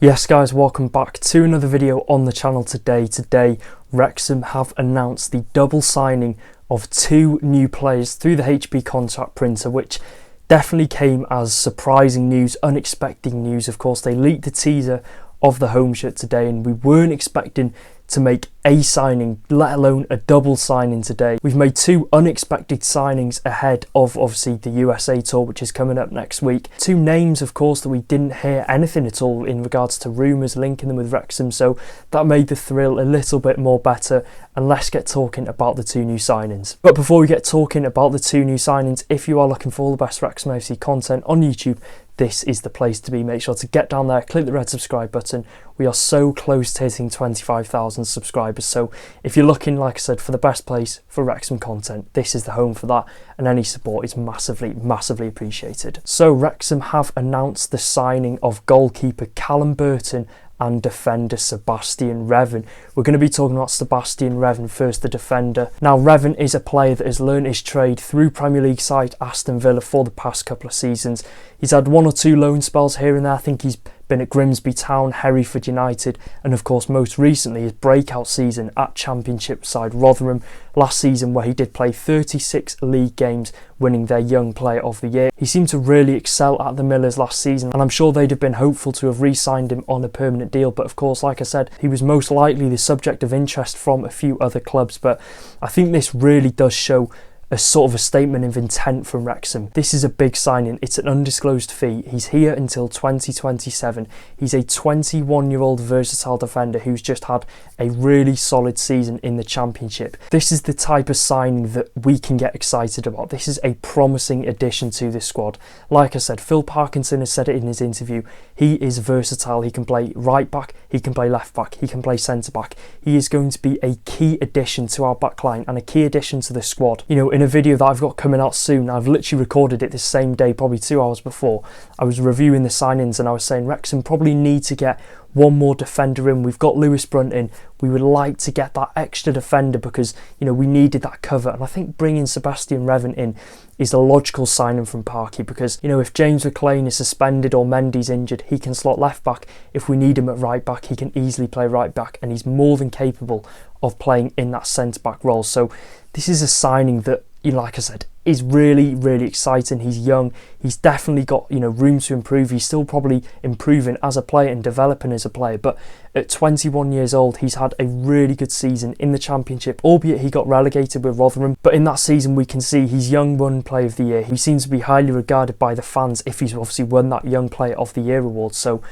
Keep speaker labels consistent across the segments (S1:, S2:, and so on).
S1: Yes guys, welcome back to another video on the channel today. Today, Wrexham have announced the double signing of two new players through the HB contract printer, which definitely came as surprising news, unexpected news. Of course, they leaked the teaser of the home shirt today and we weren't expecting to make a signing, let alone a double signing today. We've made two unexpected signings ahead of obviously the USA tour, which is coming up next week. Two names, of course, that we didn't hear anything at all in regards to rumours linking them with Wrexham, so that made the thrill a little bit more better. And let's get talking about the two new signings. But before we get talking about the two new signings, if you are looking for all the best Wrexham AFC content on YouTube, this is the place to be. Make sure to get down there, click the red subscribe button. We are so close to hitting 25,000 subscribers. So if you're looking, like I said, for the best place for Wrexham content, this is the home for that. And any support is massively, massively appreciated. So Wrexham have announced the signing of goalkeeper Callum Burton and defender Sebastian Revan. We're going to be talking about Sebastian Revan first, the defender. Now, Revan is a player that has learned his trade through Premier League side Aston Villa for the past couple of seasons. He's had one or two loan spells here and there. I think he's been at Grimsby Town, Hereford United, and of course most recently his breakout season at Championship side Rotherham last season, where he did play 36 league games, winning their Young Player of the Year. He seemed to really excel at the Millers last season, and I'm sure they'd have been hopeful to have re-signed him on a permanent deal, but of course, like I said, he was most likely the subject of interest from a few other clubs. But I think this really does show a sort of a statement of intent from Wrexham. This is a big signing. It's an undisclosed fee. He's here until 2027. He's a 21-year-old versatile defender who's just had a really solid season in the Championship. This is the type of signing that we can get excited about. This is a promising addition to this squad. Like I said, Phil Parkinson has said it in his interview. He is versatile. He can play right back, he can play left back, he can play centre back. He is going to be a key addition to our backline and a key addition to the squad. You know, in a video that I've got coming out soon, I've literally recorded it the same day, probably 2 hours before, I was reviewing the signings and I was saying Wrexham probably need to get one more defender in. We've got Lewis Brunt in. We would like to get that extra defender because, you know, we needed that cover. And I think bringing Sebastian Revan in is a logical signing from Parky because, you know, if James McElhenney is suspended or Mendy's injured, he can slot left back. If we need him at right back, he can easily play right back, and he's more than capable of playing in that centre back role. So this is a signing that, you know, like I said, is really, really exciting. He's young. He's definitely got, you know, room to improve. He's still probably improving as a player and developing as a player. But at 21 years old, he's had a really good season in the Championship, albeit he got relegated with Rotherham. But in that season, we can see he's Young One Player of the Year. He seems to be highly regarded by the fans if he's obviously won that Young Player of the Year award. So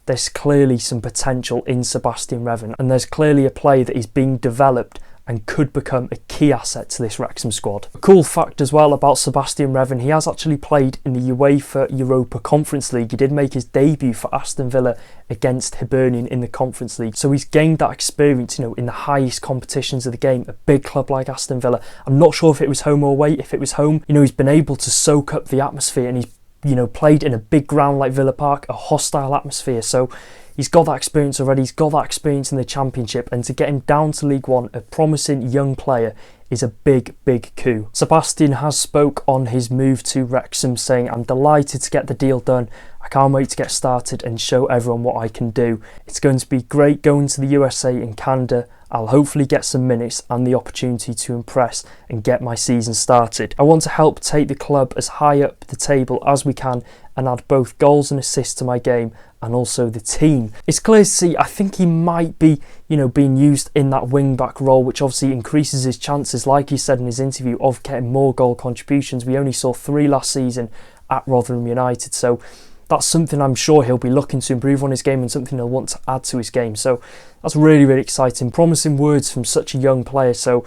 S1: there's clearly some potential in Sebastian Revan, and there's clearly a player that is being developed and could become a key asset to this Wrexham squad. A cool fact as well about Sebastian Revan, he has actually played in the UEFA Europa Conference League. He did make his debut for Aston Villa against Hibernian in the Conference League. So he's gained that experience, you know, in the highest competitions of the game, a big club like Aston Villa. I'm not sure if it was home or away. If it was home, you know, he's been able to soak up the atmosphere, and he's, you know, played in a big ground like Villa Park, a hostile atmosphere. So he's got that experience already. He's got that experience in the Championship, and to get him down to League One, a promising young player, is a big, big coup. Sebastian has spoke on his move to Wrexham, saying, "I'm delighted to get the deal done. I can't wait to get started and show everyone what I can do. It's going to be great going to the USA in Canada. I'll hopefully get some minutes and the opportunity to impress and get my season started. I want to help take the club as high up the table as we can and add both goals and assists to my game and also the team." It's clear to see, I think he might be, you know, being used in that wing-back role, which obviously increases his chances, like he said in his interview, of getting more goal contributions. We only saw 3 last season at Rotherham United, so that's something I'm sure he'll be looking to improve on his game and something he'll want to add to his game. So that's really, really exciting. Promising words from such a young player. So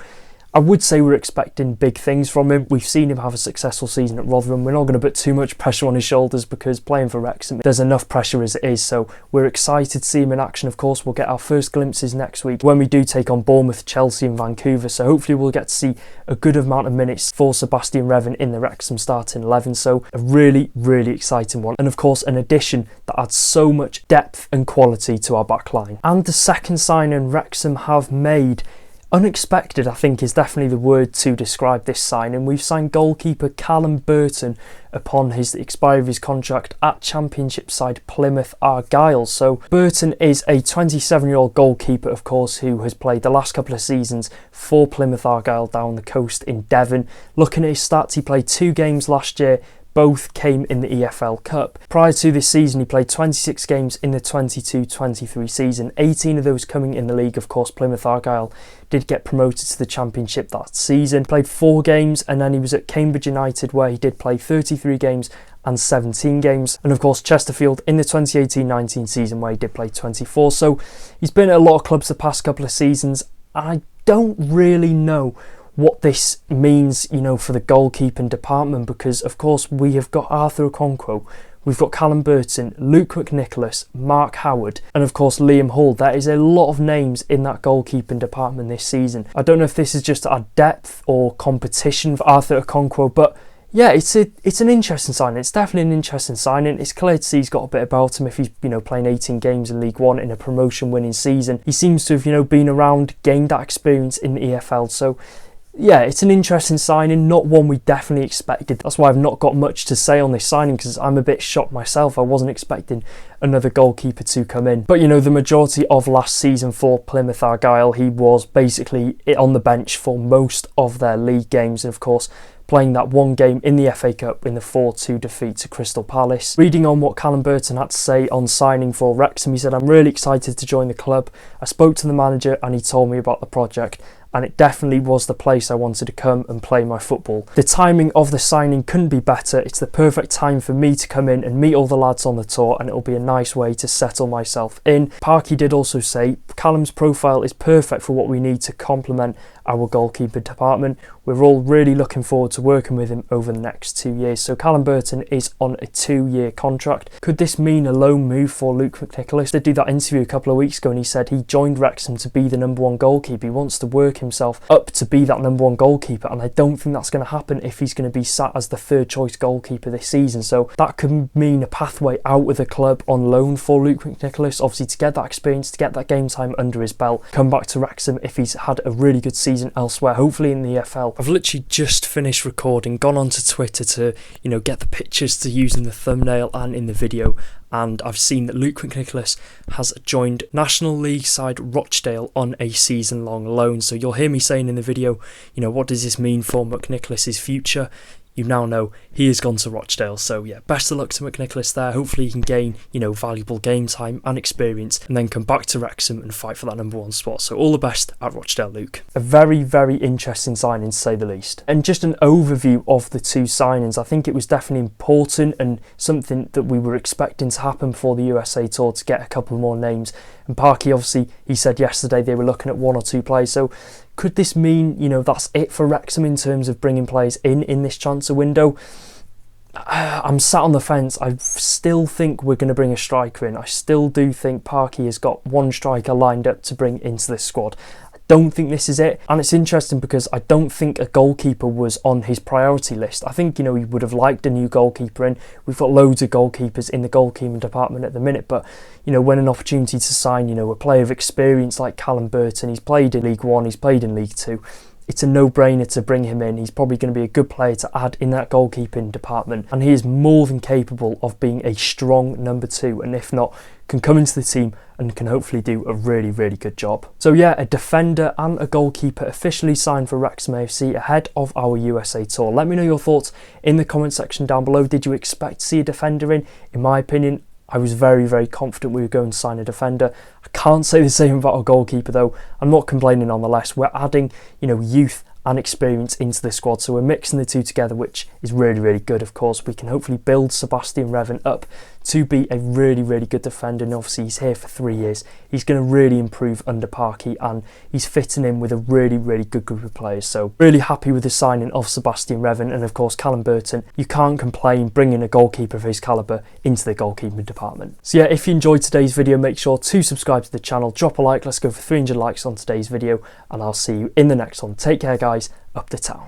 S1: I would say we're expecting big things from him. We've seen him have a successful season at Rotherham. We're not going to put too much pressure on his shoulders because playing for Wrexham, there's enough pressure as it is. So we're excited to see him in action. Of course, we'll get our first glimpses next week when we do take on Bournemouth, Chelsea and Vancouver. So hopefully we'll get to see a good amount of minutes for Sebastian Revan in the Wrexham starting 11. So a really, really exciting one. And of course, an addition that adds so much depth and quality to our back line. And the second signing Wrexham have made, Unexpected, I think, is definitely the word to describe this signing. We've signed goalkeeper Callum Burton upon the expiry of his contract at Championship side Plymouth Argyle. So Burton is a 27-year-old goalkeeper, of course, who has played the last couple of seasons for Plymouth Argyle down the coast in Devon. Looking at his stats, he played 2 games last year. Both came in the EFL Cup. Prior to this season, he played 26 games in the 22-23 season, 18 of those coming in the league. Of course, Plymouth Argyle did get promoted to the Championship that season. Played 4 games, and then he was at Cambridge United, where he did play 33 games and 17 games. And of course, Chesterfield in the 2018-19 season, where he did play 24. So he's been at a lot of clubs the past couple of seasons. I don't really know what this means, you know, for the goalkeeping department, because of course we have got Arthur Okonkwo, we've got Callum Burton, Luke McNicholas, Mark Howard, and of course Liam Hull. There is a lot of names in that goalkeeping department this season. I don't know if this is just our depth or competition for Arthur Okonkwo, but yeah, it's an interesting signing. It's definitely an interesting signing. It's clear to see he's got a bit about him if he's, you know, playing 18 games in League One in a promotion-winning season. He seems to have, you know, been around, gained that experience in the EFL. So yeah, it's an interesting signing, not one we definitely expected. That's why I've not got much to say on this signing, because I'm a bit shocked myself. I wasn't expecting another goalkeeper to come in. But you know, the majority of last season for Plymouth Argyle, he was basically on the bench for most of their league games, and of course playing that 1 game in the FA Cup in the 4-2 defeat to Crystal Palace. Reading on what Callum Burton had to say on signing for Wrexham, he said, "I'm really excited to join the club. I spoke to the manager and he told me about the project, and it definitely was the place I wanted to come and play my football. The timing of the signing couldn't be better. It's the perfect time for me to come in and meet all the lads on the tour, and it'll be a nice way to settle myself in." Parky did also say, "Callum's profile is perfect for what we need to complement our goalkeeper department. We're all really looking forward to working with him over the next 2 years." So Callum Burton is on a 2-year contract. Could this mean a loan move for Luke McNicholas? They did that interview a couple of weeks ago, and he said he joined Wrexham to be the #1 goalkeeper. He wants to work himself up to be that #1 goalkeeper, and I don't think that's going to happen if he's going to be sat as the 3rd choice goalkeeper this season. So that could mean a pathway out with the club on loan for Luke McNicholas, obviously to get that experience, to get that game time under his belt, come back to Wrexham if he's had a really good season elsewhere, hopefully in the EFL. I've literally just finished recording, gone onto Twitter to, you know, get the pictures to use in the thumbnail and in the video, and I've seen that Luke McNicholas has joined National League side Rochdale on a season-long loan. So you'll hear me saying in the video, you know, what does this mean for McNicholas's future? You now know he has gone to Rochdale. So yeah, best of luck to McNicholas there. Hopefully he can gain, you know, valuable game time and experience, and then come back to Wrexham and fight for that #1 spot. So all the best at Rochdale, Luke. A very, very interesting signing, to say the least. And just an overview of the 2 signings. I think it was definitely important and something that we were expecting to happen for the USA tour, to get a couple more names. And Parky, obviously, he said yesterday they were looking at 1 or 2 players. So could this mean, you know, that's it for Wrexham in terms of bringing players in this transfer window? I'm sat on the fence. I still think we're going to bring a striker in. I still do think Parky has got 1 striker lined up to bring into this squad. Don't think this is it, and it's interesting because I don't think a goalkeeper was on his priority list. I think, you know, he would have liked a new goalkeeper in. We've got loads of goalkeepers in the goalkeeping department at the minute, but you know, when an opportunity to sign, you know, a player of experience like Callum Burton, he's played in League One, he's played in League Two, it's a no-brainer to bring him in. He's probably going to be a good player to add in that goalkeeping department, and he is more than capable of being a strong #2, and if not, can come into the team and can hopefully do a really, really good job. So yeah, a defender and a goalkeeper officially signed for Wrexham AFC ahead of our USA tour. Let me know your thoughts in the comment section down below. Did you expect to see a defender in? In my opinion, I was very, very confident we were going to sign a defender. I can't say the same about our goalkeeper though. I'm not complaining nonetheless. We're adding, you know, youth and experience into the squad, so we're mixing the 2 together, which is really, really good. Of course, we can hopefully build Sebastian Revan up to be a really, really good defender, and obviously he's here for 3 years. He's going to really improve under Parky, and he's fitting in with a really, really good group of players. So really happy with the signing of Sebastian Revan, and of course Callum Burton. You can't complain bringing a goalkeeper of his calibre into the goalkeeping department. So yeah, if you enjoyed today's video, make sure to subscribe to the channel, drop a like. Let's go for 300 likes on today's video, and I'll see you in the next one. Take care, guys. Up the town.